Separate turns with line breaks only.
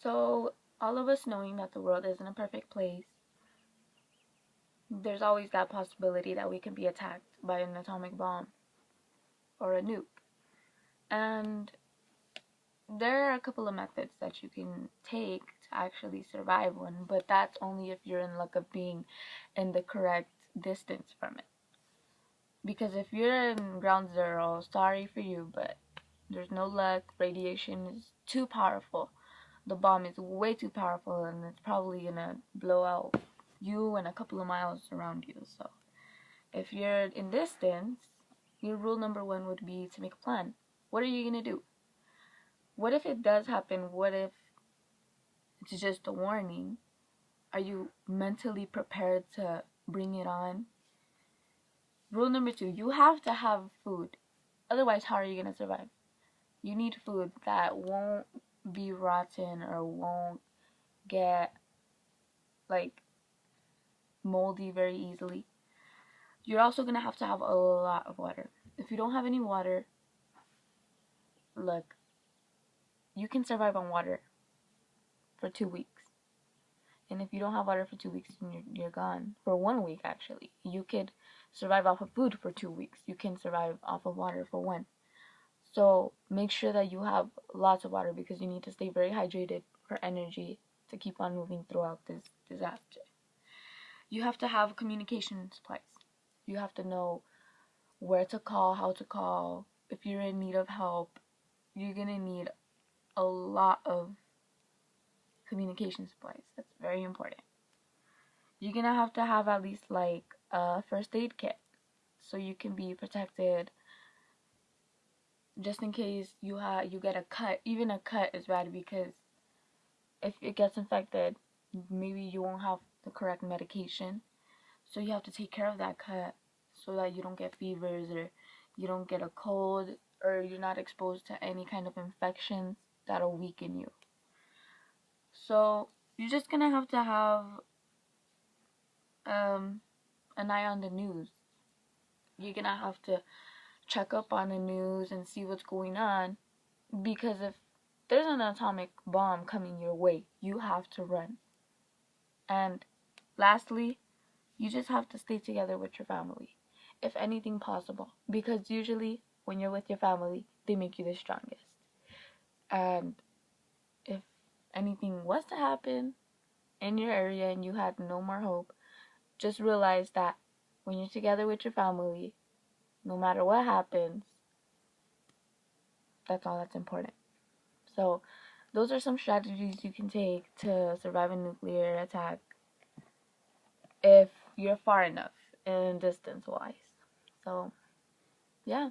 So, all of us knowing that the world isn't a perfect place, there's always that possibility that we can be attacked by an atomic bomb or a nuke. And there are a couple of methods that you can take to actually survive one, but that's only if you're in luck of being in the correct distance from it. Because if you're in ground zero, sorry for you, but there's no luck. Radiation is too powerful. The bomb is way too powerful, and it's probably gonna blow out you and a couple of miles around you. So if you're in distance, your rule number one would be to make a plan. What are you gonna do? What if it does happen? What if it's just a warning? Are you mentally prepared to bring it on? Rule number two, you have to have food. Otherwise, how are you gonna survive? You need food that won't be rotten or won't get like moldy very easily. You're also gonna have to have a lot of water. If you don't have any water, look, you can survive on water for 2 weeks. And if you don't have water for 2 weeks, you're gone. For 1 week, actually. You could survive off of food for 2 weeks. You can survive off of water for one. So make sure that you have lots of water because you need to stay very hydrated for energy to keep on moving throughout this disaster. You have to have communication supplies. You have to know where to call, how to call. If you're in need of help, you're going to need a lot of communication supplies. That's very important. You're going to have at least like a first aid kit so you can be protected just in case you get a cut. Even a cut is bad because if it gets infected, maybe you won't have the correct medication. So you have to take care of that cut so that you don't get fevers or you don't get a cold or you're not exposed to any kind of infections that'll weaken you. So you're just gonna have to have an eye on the news. You're gonna have to check up on the news and see what's going on, because if there's an atomic bomb coming your way, you have to run. And lastly, you just have to stay together with your family, if anything possible, because usually when you're with your family, they make you the strongest. And if anything was to happen in your area and you had no more hope, just realize that when you're together with your family, no matter what happens, that's all that's important. So those are some strategies you can take to survive a nuclear attack if you're far enough in distance wise. So yeah.